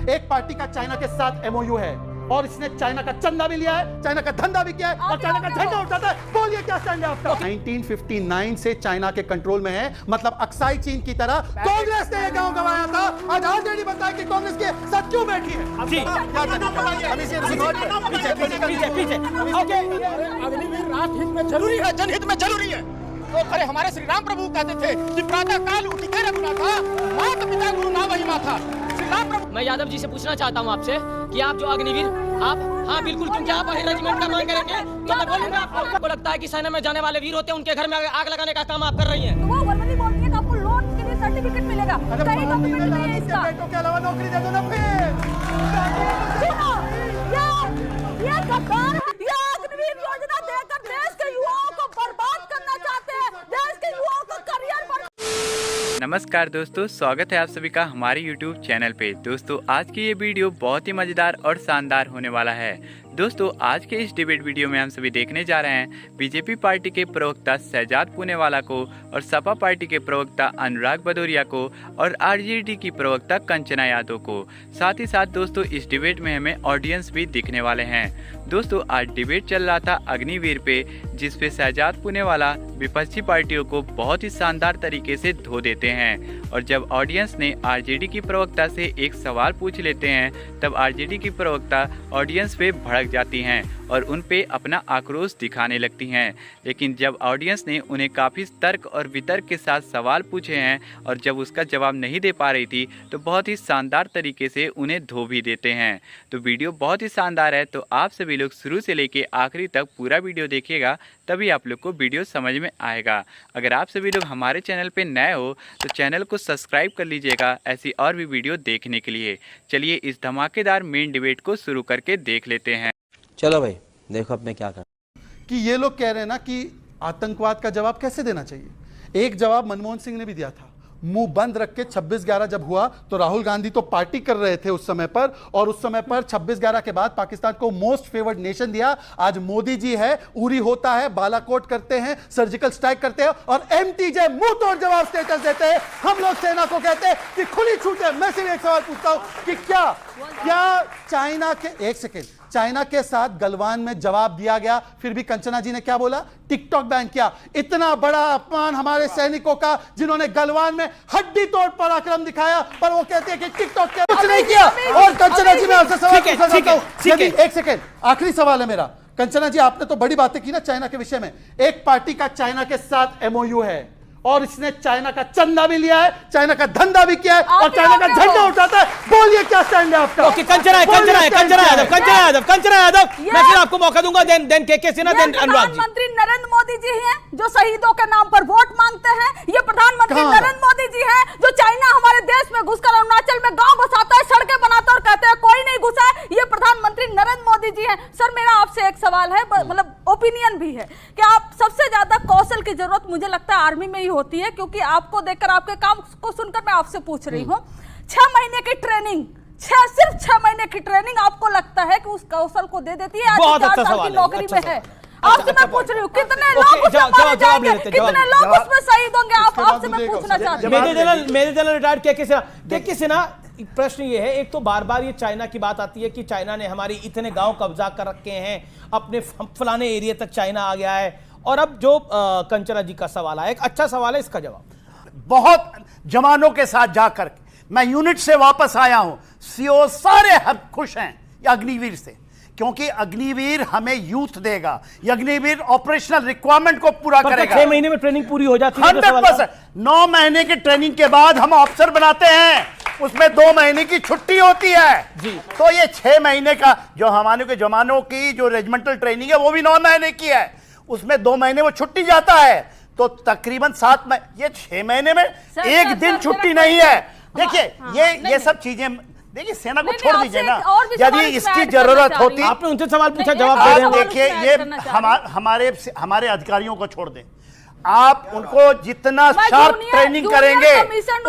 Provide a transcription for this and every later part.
एक पार्टी का चाइना के साथ एमओयू है और इसने चाइना का चंदा भी लिया है, चाइना का धंधा भी किया है और चाइना का झंडा उठाता है। बोलिए क्या स्टैंड है आपका? 1959 से चाइना के कंट्रोल में है, मतलब अक्साई चीन की तरह कांग्रेस ने ये गांव गंवाया था। आज ऑलरेडी बताया कि कांग्रेस के साथ क्यों बैठी है। अग्निवीर राष्ट्र हित में जरूरी है, जनहित में जरूरी है। तो खरे हमारे श्री राम प्रभु कहते थे कि प्रातः काल उठते रखना था, माता पिता गुरु ना वही माता। श्री राम प्रभु। मैं यादव जी से पूछना चाहता हूं आपसे कि आप जो अग्निवीर, आप हाँ बिल्कुल, क्योंकि आप रेजिमेंट का मांग करेंगे तो मैं बोलूंगा। आपको लगता है कि सेना में जाने वाले वीर होते हैं, उनके घर में आग लगाने का काम आप कर रही हैं? तो वो वर्मनी बोलती है कि आपको लोन के लिए सर्टिफिकेट मिलेगा, कई डॉक्यूमेंट नहीं है इसका। बेटों के अलावा नौकरी दे दो ना फिर। ये सरकार ये अग्निवीर योजना देकर देश के युवाओं को बर्बाद करना चाहते हैं, देश के युवाओं का करियर पर। नमस्कार दोस्तों, स्वागत है आप सभी का हमारे YouTube चैनल पे। दोस्तों आज की ये वीडियो बहुत ही मज़ेदार और शानदार होने वाला है। दोस्तों आज के इस डिबेट वीडियो में हम सभी देखने जा रहे हैं बीजेपी पार्टी के प्रवक्ता शहजाद पूनेवाला को और सपा पार्टी के प्रवक्ता अनुराग भदौरिया को और आरजेडी की प्रवक्ता कंचना यादव को। साथ ही साथ दोस्तों इस डिबेट में हमें ऑडियंस भी दिखने वाले हैं। दोस्तों आज डिबेट चल रहा था अग्निवीर पे, जिसपे शहजाद पूनेवाला विपक्षी पार्टियों को बहुत ही शानदार तरीके से धो देते हैं और जब ऑडियंस ने आरजेडी की प्रवक्ता से एक सवाल पूछ लेते हैं तब आरजेडी की प्रवक्ता ऑडियंस पे भड़क जाती हैं और उन पे अपना आक्रोश दिखाने लगती हैं। लेकिन जब ऑडियंस ने उन्हें काफ़ी तर्क और वितर्क के साथ सवाल पूछे हैं और जब उसका जवाब नहीं दे पा रही थी तो बहुत ही शानदार तरीके से उन्हें धो भी देते हैं। तो वीडियो बहुत ही शानदार है, तो आप सभी लोग शुरू से लेके आखिरी तक पूरा वीडियो देखिएगा, तभी आप लोग को वीडियो समझ में आएगा। अगर आप सभी लोग हमारे चैनल पे नए हो तो चैनल को सब्सक्राइब कर लीजिएगा ऐसी और भी वीडियो देखने के लिए। चलिए इस धमाकेदार मेन डिबेट को शुरू करके देख लेते हैं। चलो भाई देखो अब मैं क्या कर। कि ये लोग कह रहे हैं ना कि आतंकवाद का जवाब कैसे देना चाहिए। एक जवाब मनमोहन सिंह ने भी दिया था, मुंह बंद रख के 26/11 जब हुआ तो राहुल गांधी तो पार्टी कर रहे थे उस समय पर, और उस समय पर 26/11 के बाद पाकिस्तान को मोस्ट फेवर्ड नेशन दिया। आज मोदी जी है, उरी होता है, बालाकोट करते हैं, सर्जिकल स्ट्राइक करते हैं और एमटीजे मुंह तोड़ जवाब स्टेटस देते हैं। हम लोग सेना को कहते हैं कि खुली छूट है। मैं सिर्फ एक सवाल पूछता हूं कि क्या चाइना के, एक सेकेंड, चाइना के साथ गलवान में जवाब दिया गया, फिर भी कंचना जी ने क्या बोला? टिकटॉक बैन किया। इतना बड़ा अपमान हमारे सैनिकों का जिन्होंने गलवान में हड्डी तोड़ पराक्रम दिखाया, पर वो कहते हैं कि टिकटॉक के कुछ नहीं किया। और कंचना जी मैं आपसे सवाल पूछना चाहता हूं, यदि एक सेकेंड, आखिरी सवाल है मेरा। कंचना जी आपने तो बड़ी बातें की ना चाइना के विषय में। एक पार्टी का चाइना के साथ एमओयू है और इसने चाइना का चंदा भी लिया है, चाइना का धंधा भी किया है और चाइना का झंडा उठाता है। बोलिए क्या स्टैंड है आपका? ओके, कंचना यादव, मैं फिर आपको मौका दूंगा। देन के सिन्हा, देन अनुराग जी। प्रधानमंत्री नरेंद्र मोदी जी हैं जो शहीदों के नाम पर वोट मांगते हैं। ये प्रधानमंत्री नरेंद्र मोदी जी हैं जो चाइना हमारे देश में घुसकर अरुणाचल में गांव बसाता है, सड़कें बनाता है और कहते हैं कोई नहीं घुसा है। ये प्रधानमंत्री नरेंद्र मोदी जी हैं। सर मेरा आपसे एक सवाल है, मतलब ओपिनियन भी है कि आप सबसे ज्यादा कौशल की जरूरत मुझे लगता है आर्मी में ही होती है, क्योंकि आपको देखकर, आपके काम को सुनकर मैं आपसे पूछ रही हूँ। 6 महीने की ट्रेनिंग, सिर्फ 6 महीने की ट्रेनिंग आपको लगता है कि उस कौशल को दे देती है? आज 4 साल की नौकरी में है। आपसे मैं पूछ रही हूँ कितने लोग उसमें मारे जाएंगे, कितने लोग उसमें शहीद होंगे? आपसे मैं पूछना चाहती हूँ। मेजर जनरल रिटायर्ड के सिन्हा, प्रश्न ये है, एक तो बार बार ये चाइना की बात आती है कि चाइना ने हमारी इतने गांव कब्जा कर रखे हैं, अपने फलाने एरिया तक चाइना आ गया है। और अब जो कंचना जी का सवाल आया, एक अच्छा सवाल है, इसका जवाब। बहुत जवानों के साथ जाकर मैं यूनिट से वापस आया हूं, सीओ सारे खुश हैं अग्निवीर से, क्योंकि अग्निवीर हमें यूथ देगा। अग्निवीर ऑपरेशनल रिक्वायरमेंट को पूरा करेगा। 6 महीने में ट्रेनिंग पूरी हो जाती है। 100%। 9 महीने की ट्रेनिंग के बाद हम ऑफिसर बनाते हैं, उसमें 2 महीने की छुट्टी होती है जी। तो ये 6 महीने का जो हमारे के जवानों की जो रेजिमेंटल ट्रेनिंग है वो भी 9 महीने की है, उसमें 2 महीने वो छुट्टी जाता है, तो तकरीबन 7 महीने। ये 6 महीने में एक दिन छुट्टी नहीं है। देखिए ये सब चीजें, देखिए सेना को छोड़ दीजिए ना, यदि इसकी जरूरत होती। आपने उनसे सवाल पूछा, जवाब दे रहे हैं। देखिए ये हमारे अधिकारियों को छोड़ दें, आप उनको जितना शार्प ट्रेनिंग करेंगे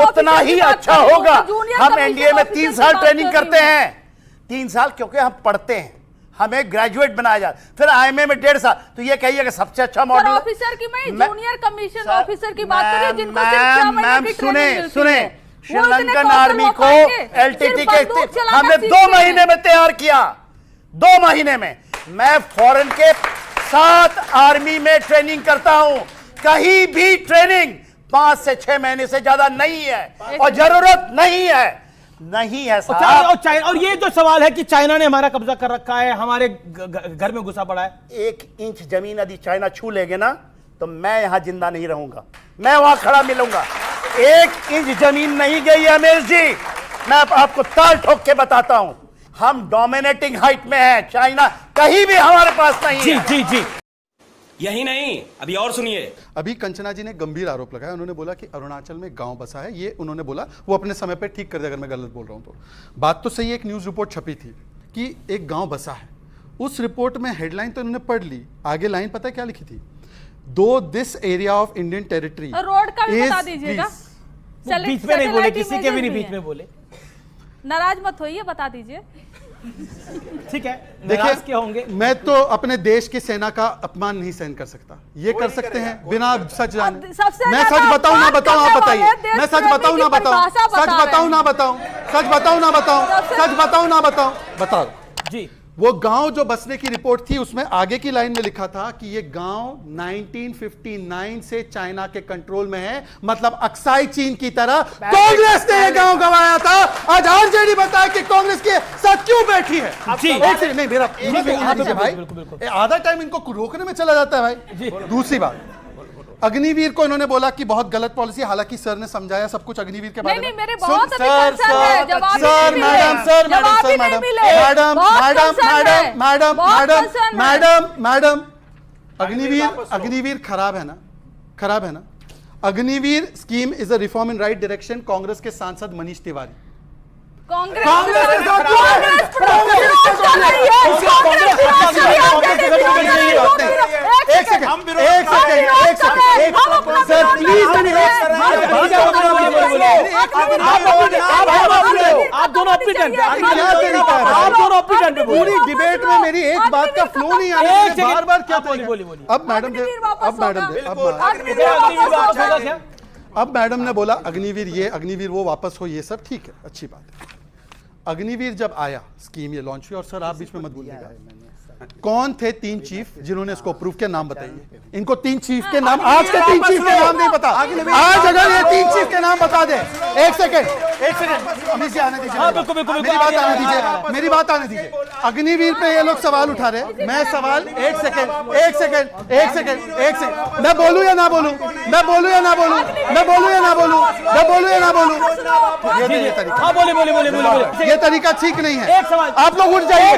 उतना ही अच्छा होगा। हम एनडीए में 3 साल ट्रेनिंग करते हैं, 3 साल, क्योंकि हम पढ़ते हैं, हमें ग्रेजुएट बनाया जाता, फिर आईएमए में 1.5 साल। तो ये कहिए कि सबसे अच्छा मॉडल ऑफिसर की मैं जूनियर कमीशन ऑफिसर की बात करिए, जिनको सिर्फ 6 महीने की ट्रेनिंग मिलती है। सुने श्रीलंकन आर्मी को एलटीटी के हमने 2 महीने में तैयार किया, 2 महीने में। मैं फॉरेन के 7 आर्मी में ट्रेनिंग करता हूं, कहीं भी ट्रेनिंग 5 से 6 महीने से ज्यादा नहीं है और जरूरत नहीं है साहब। और ये जो सवाल है कि चाइना ने हमारा कब्जा कर रखा है, हमारे घर में घुसा पड़ा है। 1 इंच जमीन यदि चाइना छू लेगे ना तो मैं यहां जिंदा नहीं रहूंगा, मैं वहां खड़ा मिलूंगा। 1 इंच जमीन नहीं गई है अमीर जी, मैं आपको ताल ठोक के बताता हूं। हम डोमिनेटिंग हाइट में हैं, चाइना कहीं भी हमारे पास नहीं है। जी जी। यही नहीं, अभी और सुनिए। अभी कंचना जी ने गंभीर आरोप लगाया, उन्होंने बोला कि अरुणाचल में गांव बसा है। ये उन्होंने बोला, वो अपने समय पे ठीक कर दे अगर मैं गलत बोल रहा हूं तो। बात तो सही है, एक न्यूज रिपोर्ट छपी थी कि एक गांव बसा है। उस रिपोर्ट में हेडलाइन तो इन्होंने पढ़ ली, आगे लाइन पता है क्या लिखी थी? दो this area of Indian territory road का भी बता दीजिएगा, बीच में नहीं बोले, किसी के भी नहीं बीच में बोले। नाराज मत होइए, बता दीजिए। ठीक है, देखिए क्या होंगे? मैं तो अपने देश की सेना का अपमान नहीं सहन कर सकता। ये कर सकते हैं बिना सच जाने। मैं सच बताऊं ना बताऊं, आप बताइए। मैं सच बताऊं ना बताऊं, सच बताऊं ना बताऊं, सच बताऊं ना बताऊं, सच बताऊं ना बताऊं, बताओ जी। वो गांव जो बसने की रिपोर्ट थी उसमें आगे की लाइन में लिखा था कि ये गांव 1959 से चाइना के कंट्रोल में है, मतलब अक्साई चीन की तरह कांग्रेस ने ये गांव गंवाया था। आज आरजेडी बताया कि कांग्रेस के साथ क्यों बैठी है। जी एक सेकंड, नहीं मेरा भाई आधा टाइम इनको रोकने में चला जाता है भाई। दूसरी बात, अग्निवीर को इन्होंने बोला कि बहुत गलत पॉलिसी, हालांकि सर ने समझाया सब कुछ अग्निवीर के बारे में। नहीं, मेरे बहुत अभी कंसर्न है, जवाब ही नहीं मिले। मैडम अग्निवीर खराब है ना, खराब है ना। Agniveer scheme is a reform in right direction. Congress के सांसद मनीष तिवारी, कांग्रेस आप दोनों पूरी डिबेट में मेरी एक बात का फ्लो नहीं आ रहा है, बार-बार क्या बोलिए। अब मैडम ने बोला अग्निवीर वो वापस हो, ये सब ठीक है, अच्छी बात है। अग्निवीर जब आया, स्कीम ये लॉन्च हुई, और सर आप बीच में मत बोलिएगा, कौन थे 3 चीफ जिन्होंने इसको अप्रूव किया? नाम बताइए इनको। 3 चीफ के नाम, आज के 3 चीफ के नाम नहीं पता। आज अगर ये 3 चीफ के नाम बता दे। एक सेकंड अमित जी आने दीजिए, मेरी बात आने दीजिए। अग्निवीर पे ये लोग सवाल उठा रहे, मैं सवाल एक सेकंड मैं बोलूं या ना बोलूं, मैं बोलूं या ना बोलूं, मैं बोलूं या ना बोलूं, मैं बोलूं या ना बोलूं। ये तरीका, बोले, ये तरीका ठीक नहीं है। आप लोग उठ जाइए,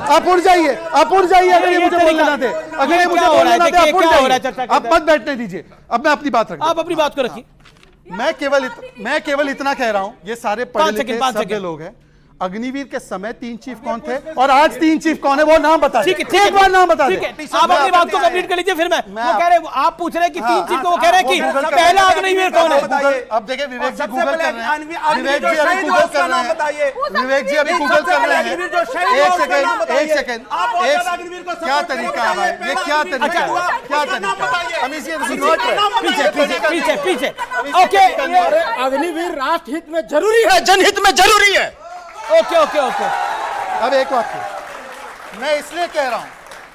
आप उड़ जाइए। अगर ये मुझे बोलने ना दे, आप उड़ जाइए, आप मत बैठने दीजिए। अब मैं अपनी बात रखता हूं, आप अपनी बात को रखिए। मैं केवल इतना कह रहा हूं, ये सारे पढ़े लिखे सभ्य लोग हैं। अग्निवीर के समय 3 चीफ कौन थे और आज 3 चीफ कौन है, वो नाम बता। ठीक है, एक बार नाम बता। आप अपनी बात को कंप्लीट कर लीजिए, फिर मैं वो कह रहे, आप पूछ रहे हैं कि 3 चीफ को, वो कह रहे हैं कि पहला अग्निवीर कौन है। अब देखिए विवेक जी गूगल कर रहे हैं, विवेक जी अभी गूगल कर रहे हैं। एक सेकंड, क्या तरीका है भाई, ये क्या तरीका? पीछे ओके। अग्निवीर राष्ट्र हित में जरूरी है, जनहित में जरूरी है। ओके। अब एक बात मैं इसलिए कह रहा हूं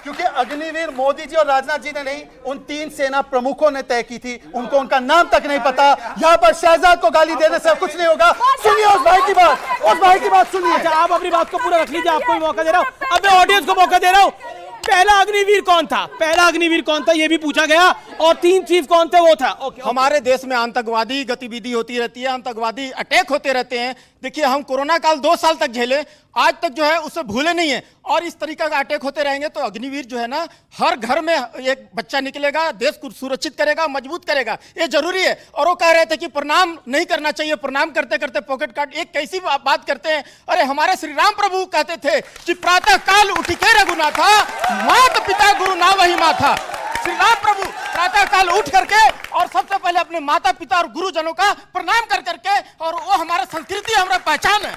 क्योंकि अग्निवीर मोदी जी और राजनाथ जी ने नहीं, उन 3 सेना प्रमुखों ने तय की थी। उनको उनका नाम तक नहीं पता। यहां पर शहजाद को गाली देने से कुछ नहीं होगा। सुनिए उस भाई की बात, सुनिए। अच्छा, आप अपनी बात को पूरा रख लीजिए, आपको भी मौका दे रहा हूं। अब मैं ऑडियंस को मौका दे रहा हूं। पहला अग्निवीर कौन था, ये भी पूछा गया, और 3 चीफ कौन थे, वो था। ओके। हमारे देश में आतंकवादी गतिविधि होती रहती है, आतंकवादी अटैक होते रहते हैं। देखिए, हम कोरोना काल 2 साल तक झेले, आज तक जो है उससे भूले नहीं है, और इस तरीका का अटैक होते रहेंगे तो अग्निवीर जो है ना, हर घर में एक बच्चा निकलेगा, देश को सुरक्षित करेगा, मजबूत करेगा, ये जरूरी है। और वो कह रहे थे कि प्रणाम नहीं करना चाहिए, प्रणाम करते करते पॉकेट काट। एक कैसी बात करते हैं। अरे हमारे श्री राम प्रभु कहते थे कि प्रातः काल उठ के रघुनाथा, माता पिता गुरु ना वही माथा। श्री राम प्रभु प्रातः काल उठ करके और सबसे पहले अपने माता पिता और गुरुजनों का प्रणाम कर करके, और वो हमारा संस्कृति, हमारा पहचान है।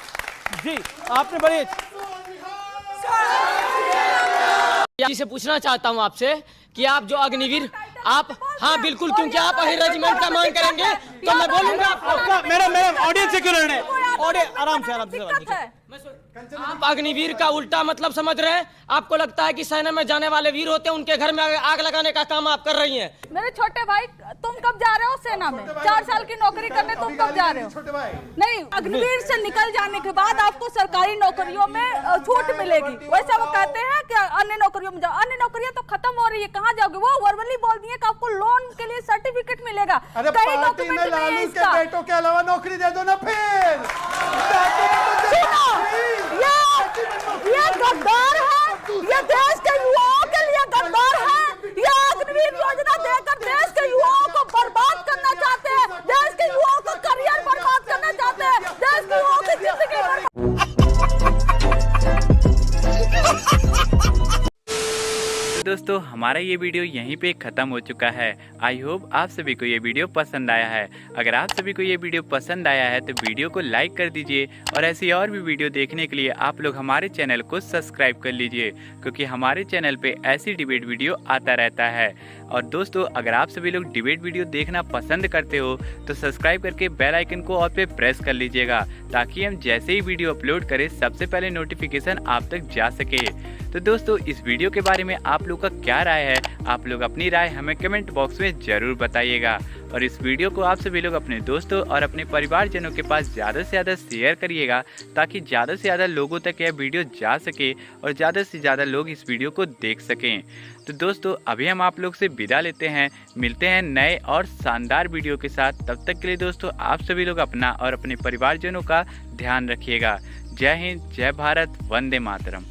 जी, आपने बड़े से पूछना चाहता हूं आपसे कि आप जो अग्निवीर आप हाँ बिल्कुल क्योंकि आप अहिर रेजिमेंट का मांग करेंगे तो मैं बोलूंगा आपको। मैडम ऑडियंस से क्यों लड़ रहे हैं? ऑडियंस आराम से आप अग्निवीर का उल्टा मतलब समझ रहे हैं। आपको लगता है कि सेना में जाने वाले वीर होते हैं, उनके घर में आग लगाने का काम आप कर रही हैं। मेरे छोटे भाई, तुम कब जा रहे हो सेना में? 4 साल की नौकरी करने तुम कब जा रहे हो? नहीं, अग्निवीर से निकल जाने के बाद आपको सरकारी नौकरियों में छूट मिलेगी। वैसे वो कहते हैं कि अन्य नौकरियों में जाओ। अन्य नौकरियां तो खत्म हो रही है, कहाँ जाओगे? वो वर्बली बोल दिए कि आपको लोन के लिए सर्टिफिकेट मिलेगा। अरे पार्टी में लालू के बेटों के अलावा नौकरी दे दो ना फिर। ये गद्दार है, ये देश के युवाओं के लिए गद्दार है। ये अग्निवीर योजना देकर देश के युवाओं को बर्बाद करना चाहते हैं, देश के युवाओं का करियर बर्बाद करना चाहते हैं, देश के युवाओं की जिंदगी दोस्तों हमारा ये वीडियो यहीं पे ख़त्म हो चुका है। आई होप आप सभी को ये वीडियो पसंद आया है। अगर आप सभी को ये वीडियो पसंद आया है तो वीडियो को लाइक कर दीजिए और ऐसी और भी वीडियो देखने के लिए आप लोग हमारे चैनल को सब्सक्राइब कर लीजिए, क्योंकि हमारे चैनल पे ऐसी डिबेट वीडियो आता रहता है। और दोस्तों अगर आप सभी लोग डिबेट वीडियो देखना पसंद करते हो तो सब्सक्राइब करके बेल आइकन को ऑल पे प्रेस कर लीजिएगा, ताकि हम जैसे ही वीडियो अपलोड करें सबसे पहले नोटिफिकेशन आप तक जा सके। तो दोस्तों इस वीडियो के बारे में आप लोग का क्या राय है? आप लोग अपनी राय हमें कमेंट बॉक्स में ज़रूर बताइएगा। और इस वीडियो को आप सभी लोग अपने दोस्तों और अपने परिवारजनों के पास ज़्यादा से ज़्यादा शेयर करिएगा, ताकि ज़्यादा से ज़्यादा लोगों तक यह वीडियो जा सके और ज़्यादा से ज़्यादा लोग इस वीडियो को देख सकें। तो दोस्तों अभी हम आप लोग से विदा लेते हैं, मिलते हैं नए और शानदार वीडियो के साथ। तब तक के लिए दोस्तों आप सभी लोग अपना और अपने परिवारजनों का ध्यान रखिएगा। जय हिंद, जय भारत, वंदे मातरम।